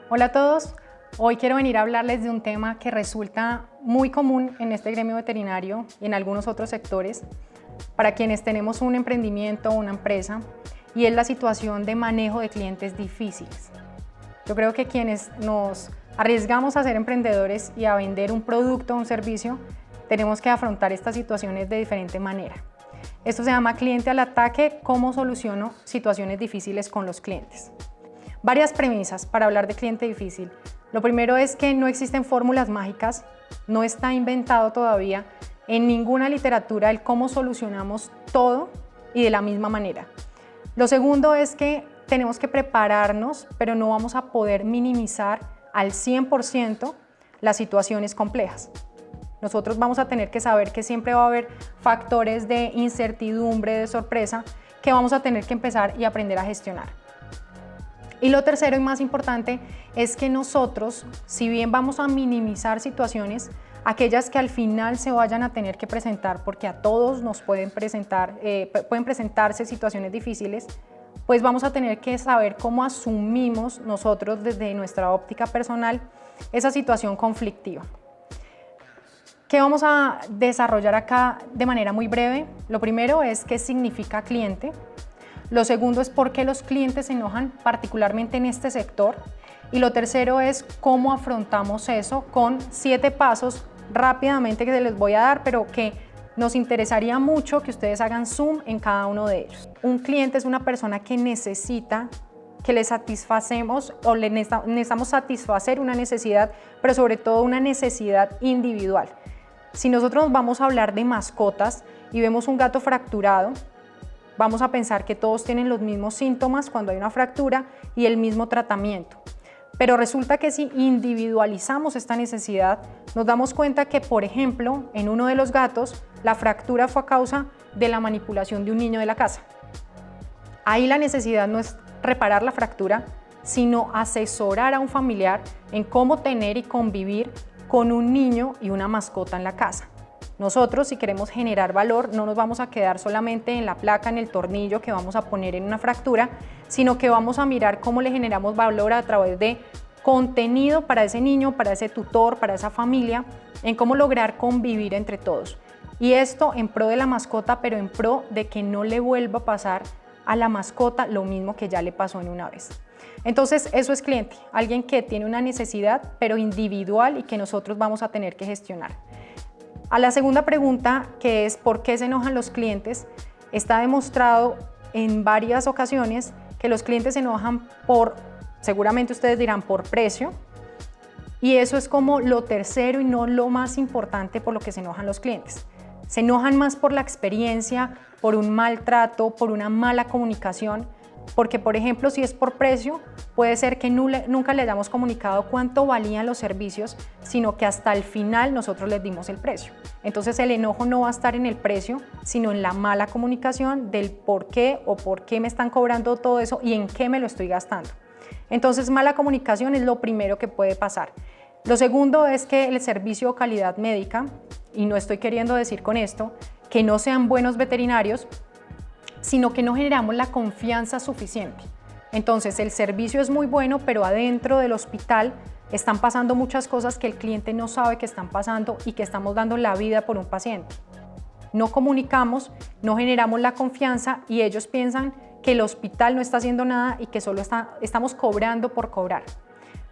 Hola a todos, hoy quiero venir a hablarles de un tema que resulta muy común en este gremio veterinario y en algunos otros sectores para quienes tenemos un emprendimiento o una empresa, y es la situación de manejo de clientes difíciles. Yo creo que quienes nos arriesgamos a ser emprendedores y a vender un producto o un servicio, tenemos que afrontar estas situaciones de diferente manera. Esto se llama cliente al ataque, cómo soluciono situaciones difíciles con los clientes. Varias premisas para hablar de cliente difícil. Lo primero es que no existen fórmulas mágicas, no está inventado todavía en ninguna literatura el cómo solucionamos todo y de la misma manera. Lo segundo es que tenemos que prepararnos, pero no vamos a poder minimizar al 100% las situaciones complejas. Nosotros vamos a tener que saber que siempre va a haber factores de incertidumbre, de sorpresa, que vamos a tener que empezar y aprender a gestionar. Y lo tercero y más importante es que nosotros, si bien vamos a minimizar situaciones, aquellas que al final se vayan a tener que presentar, porque a todos nos pueden presentarse situaciones difíciles, pues vamos a tener que saber cómo asumimos nosotros desde nuestra óptica personal esa situación conflictiva. ¿Qué vamos a desarrollar acá de manera muy breve? Lo primero es qué significa cliente. Lo segundo es por qué los clientes se enojan, particularmente en este sector. Y lo tercero es cómo afrontamos eso con 7 pasos rápidamente que les voy a dar, pero que nos interesaría mucho que ustedes hagan zoom en cada uno de ellos. Un cliente es una persona que necesita que le satisfacemos o necesitamos satisfacer una necesidad, pero sobre todo una necesidad individual. Si nosotros nos vamos a hablar de mascotas y vemos un gato fracturado, vamos a pensar que todos tienen los mismos síntomas cuando hay una fractura y el mismo tratamiento. Pero resulta que si individualizamos esta necesidad, nos damos cuenta que, por ejemplo, en uno de los gatos, la fractura fue a causa de la manipulación de un niño de la casa. Ahí la necesidad no es reparar la fractura, sino asesorar a un familiar en cómo tener y convivir con un niño y una mascota en la casa. Nosotros, si queremos generar valor, no nos vamos a quedar solamente en la placa, en el tornillo que vamos a poner en una fractura, sino que vamos a mirar cómo le generamos valor a través de contenido para ese niño, para ese tutor, para esa familia, en cómo lograr convivir entre todos. Y esto en pro de la mascota, pero en pro de que no le vuelva a pasar a la mascota lo mismo que ya le pasó en una vez. Entonces, eso es cliente, alguien que tiene una necesidad, pero individual y que nosotros vamos a tener que gestionar. A la segunda pregunta, que es ¿por qué se enojan los clientes? Está demostrado en varias ocasiones que los clientes se enojan seguramente ustedes dirán, por precio, y eso es como lo tercero y no lo más importante por lo que se enojan los clientes. Se enojan más por la experiencia, por un maltrato, por una mala comunicación, porque, por ejemplo, si es por precio, puede ser que nunca le hayamos comunicado cuánto valían los servicios, sino que hasta el final nosotros les dimos el precio. Entonces el enojo no va a estar en el precio, sino en la mala comunicación del por qué o por qué me están cobrando todo eso y en qué me lo estoy gastando. Entonces mala comunicación es lo primero que puede pasar. Lo segundo es que el servicio o calidad médica, y no estoy queriendo decir con esto que no sean buenos veterinarios, sino que no generamos la confianza suficiente. Entonces el servicio es muy bueno, pero adentro del hospital están pasando muchas cosas que el cliente no sabe que están pasando y que estamos dando la vida por un paciente. No comunicamos, no generamos la confianza y ellos piensan que el hospital no está haciendo nada y que solo estamos cobrando por cobrar.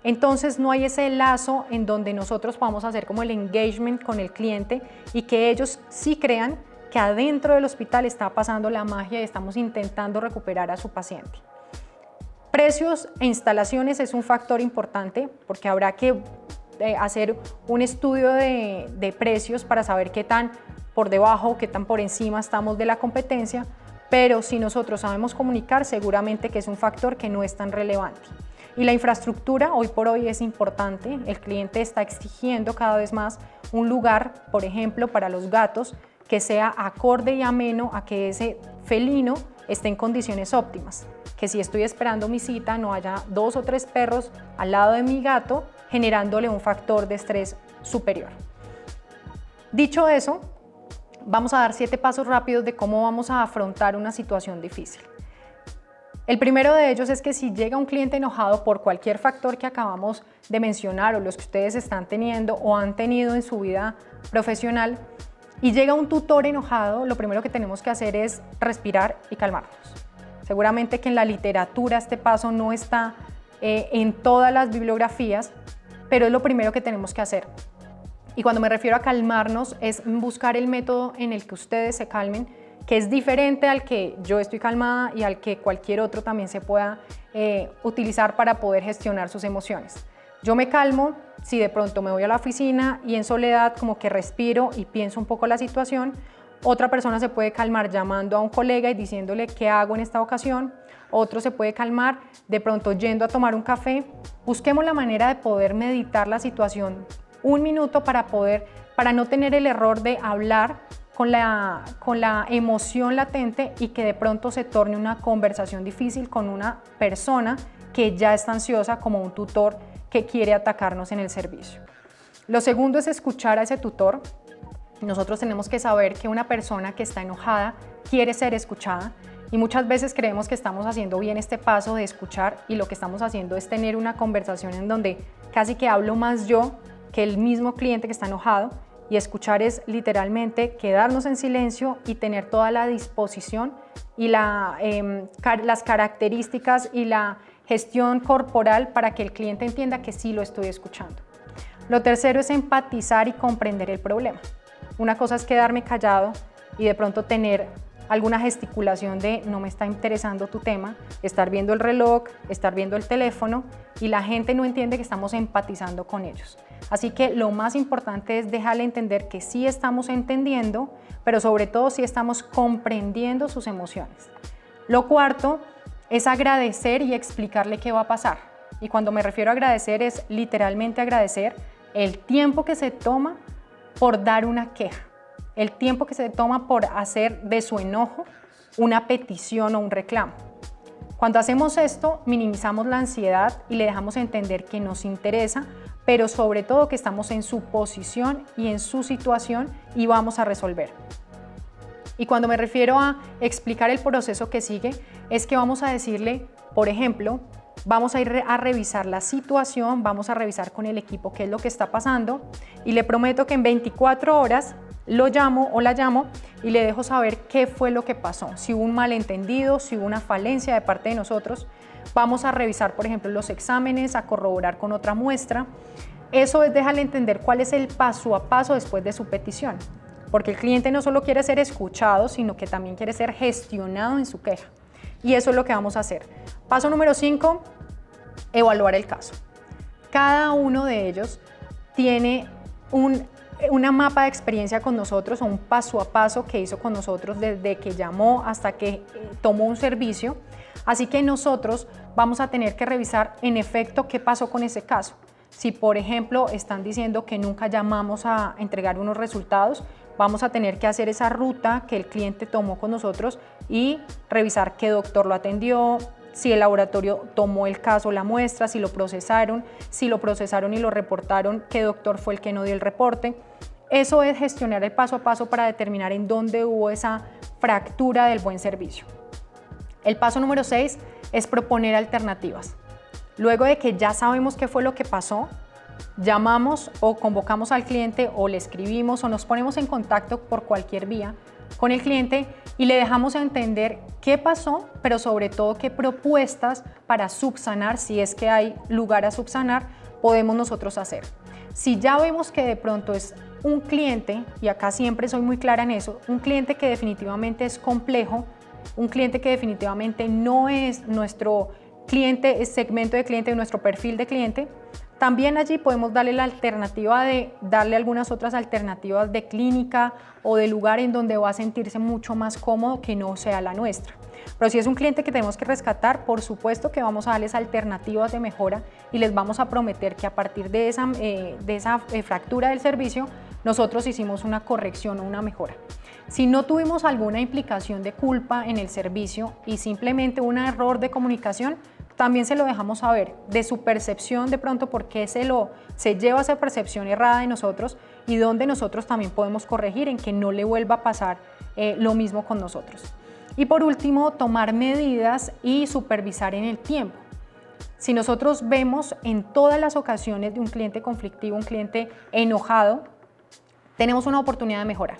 Entonces no hay ese lazo en donde nosotros podamos hacer como el engagement con el cliente y que ellos sí crean que adentro del hospital está pasando la magia y estamos intentando recuperar a su paciente. Precios e instalaciones es un factor importante porque habrá que hacer un estudio de precios para saber qué tan por debajo, qué tan por encima estamos de la competencia, pero si nosotros sabemos comunicar, seguramente que es un factor que no es tan relevante. Y la infraestructura hoy por hoy es importante, el cliente está exigiendo cada vez más un lugar, por ejemplo, para los gatos, que sea acorde y ameno a que ese felino esté en condiciones óptimas, que si estoy esperando mi cita no haya 2 o 3 perros al lado de mi gato generándole un factor de estrés superior. Dicho eso, vamos a dar 7 pasos rápidos de cómo vamos a afrontar una situación difícil. El primero de ellos es que si llega un cliente enojado por cualquier factor que acabamos de mencionar o los que ustedes están teniendo o han tenido en su vida profesional y llega un tutor enojado, lo primero que tenemos que hacer es respirar y calmarnos. Seguramente que en la literatura este paso no está en todas las bibliografías, pero es lo primero que tenemos que hacer. Y cuando me refiero a calmarnos es buscar el método en el que ustedes se calmen, que es diferente al que yo estoy calmada y al que cualquier otro también se pueda utilizar para poder gestionar sus emociones. Yo me calmo si de pronto me voy a la oficina y en soledad como que respiro y pienso un poco la situación. Otra persona se puede calmar llamando a un colega y diciéndole qué hago en esta ocasión. Otro se puede calmar de pronto yendo a tomar un café. Busquemos la manera de poder meditar la situación un minuto para no tener el error de hablar con la emoción latente y que de pronto se torne una conversación difícil con una persona que ya está ansiosa, como un tutor que quiere atacarnos en el servicio. Lo segundo es escuchar a ese tutor. Nosotros tenemos que saber que una persona que está enojada quiere ser escuchada y muchas veces creemos que estamos haciendo bien este paso de escuchar y lo que estamos haciendo es tener una conversación en donde casi que hablo más yo que el mismo cliente que está enojado. Y escuchar es literalmente quedarnos en silencio y tener toda la disposición y las características y la gestión corporal para que el cliente entienda que sí lo estoy escuchando. Lo tercero es empatizar y comprender el problema. Una cosa es quedarme callado y de pronto tener alguna gesticulación de no me está interesando tu tema, estar viendo el reloj, estar viendo el teléfono y la gente no entiende que estamos empatizando con ellos. Así que lo más importante es dejarle entender que sí estamos entendiendo, pero sobre todo sí estamos comprendiendo sus emociones. Lo cuarto es agradecer y explicarle qué va a pasar. Y cuando me refiero a agradecer es literalmente agradecer el tiempo que se toma por dar una queja, el tiempo que se toma por hacer de su enojo una petición o un reclamo. Cuando hacemos esto, minimizamos la ansiedad y le dejamos entender que nos interesa, pero sobre todo que estamos en su posición y en su situación y vamos a resolver. Y cuando me refiero a explicar el proceso que sigue, es que vamos a decirle, por ejemplo, vamos a ir a revisar la situación, vamos a revisar con el equipo qué es lo que está pasando y le prometo que en 24 horas lo llamo o la llamo y le dejo saber qué fue lo que pasó, si hubo un malentendido, si hubo una falencia de parte de nosotros. Vamos a revisar, por ejemplo, los exámenes, a corroborar con otra muestra. Eso es dejarle entender cuál es el paso a paso después de su petición, porque el cliente no solo quiere ser escuchado, sino que también quiere ser gestionado en su queja. Y eso es lo que vamos a hacer. Paso número 5, evaluar el caso. Cada uno de ellos tiene una mapa de experiencia con nosotros o un paso a paso que hizo con nosotros desde que llamó hasta que tomó un servicio. Así que nosotros vamos a tener que revisar en efecto qué pasó con ese caso. Si, por ejemplo, están diciendo que nunca llamamos a entregar unos resultados, vamos a tener que hacer esa ruta que el cliente tomó con nosotros y revisar qué doctor lo atendió, si el laboratorio tomó el caso, la muestra, si lo procesaron y lo reportaron, qué doctor fue el que no dio el reporte. Eso es gestionar el paso a paso para determinar en dónde hubo esa fractura del buen servicio. El paso número 6 es proponer alternativas. Luego de que ya sabemos qué fue lo que pasó, llamamos o convocamos al cliente o le escribimos o nos ponemos en contacto por cualquier vía con el cliente y le dejamos entender qué pasó, pero sobre todo qué propuestas para subsanar, si es que hay lugar a subsanar, podemos nosotros hacer. Si ya vemos que de pronto es un cliente, y acá siempre soy muy clara en eso, un cliente que definitivamente es complejo, un cliente que definitivamente no es nuestro cliente, es segmento de cliente, nuestro perfil de cliente, también allí podemos darle la alternativa de darle algunas otras alternativas de clínica o de lugar en donde va a sentirse mucho más cómodo que no sea la nuestra. Pero si es un cliente que tenemos que rescatar, por supuesto que vamos a darles alternativas de mejora y les vamos a prometer que a partir de esa fractura del servicio, nosotros hicimos una corrección o una mejora. Si no tuvimos alguna implicación de culpa en el servicio y simplemente un error de comunicación, también se lo dejamos saber de su percepción de pronto por qué se lleva esa percepción errada de nosotros y donde nosotros también podemos corregir en que no le vuelva a pasar lo mismo con nosotros. Y por último, tomar medidas y supervisar en el tiempo. Si nosotros vemos en todas las ocasiones de un cliente conflictivo, un cliente enojado, tenemos una oportunidad de mejorar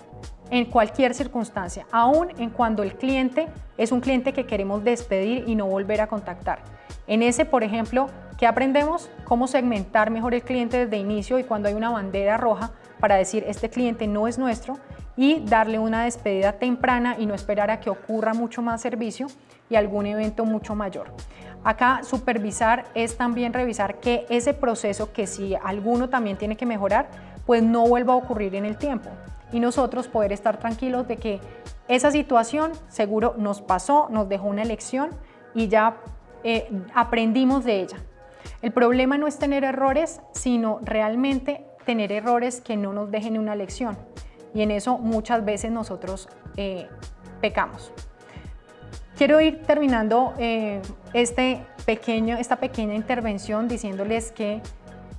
en cualquier circunstancia, aún en cuando el cliente es un cliente que queremos despedir y no volver a contactar. En ese, por ejemplo, ¿qué aprendemos? Cómo segmentar mejor el cliente desde inicio y cuando hay una bandera roja para decir este cliente no es nuestro y darle una despedida temprana y no esperar a que ocurra mucho más servicio y algún evento mucho mayor. Acá supervisar es también revisar que ese proceso, que si alguno también tiene que mejorar, pues no vuelva a ocurrir en el tiempo y nosotros poder estar tranquilos de que esa situación seguro nos pasó, nos dejó una lección y ya aprendimos de ella. El problema no es tener errores, sino realmente tener errores que no nos dejen una lección y en eso muchas veces nosotros pecamos. Quiero ir terminando esta pequeña intervención diciéndoles que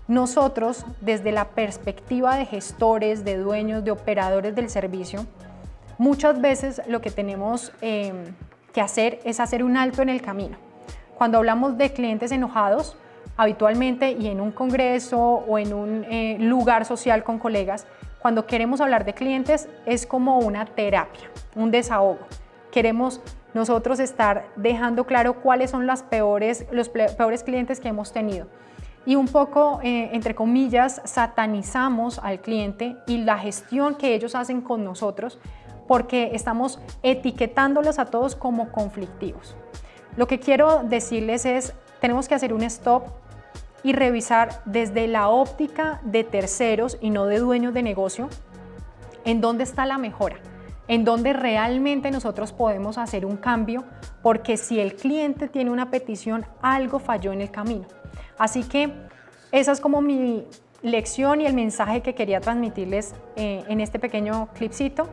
nosotros, desde la perspectiva de gestores, de dueños, de operadores del servicio, muchas veces lo que tenemos que hacer es hacer un alto en el camino. Cuando hablamos de clientes enojados, habitualmente y en un congreso o en un lugar social con colegas, cuando queremos hablar de clientes es como una terapia, un desahogo. Queremos nosotros estar dejando claro cuáles son los peores clientes que hemos tenido. Y un poco, entre comillas, satanizamos al cliente y la gestión que ellos hacen con nosotros porque estamos etiquetándolos a todos como conflictivos. Lo que quiero decirles es, tenemos que hacer un stop y revisar desde la óptica de terceros y no de dueños de negocio, en dónde está la mejora, en dónde realmente nosotros podemos hacer un cambio, porque si el cliente tiene una petición, algo falló en el camino. Así que esa es como mi lección y el mensaje que quería transmitirles en este pequeño clipcito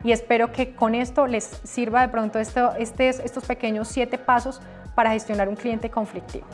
y espero que con esto les sirva de pronto estos pequeños 7 pasos para gestionar un cliente conflictivo.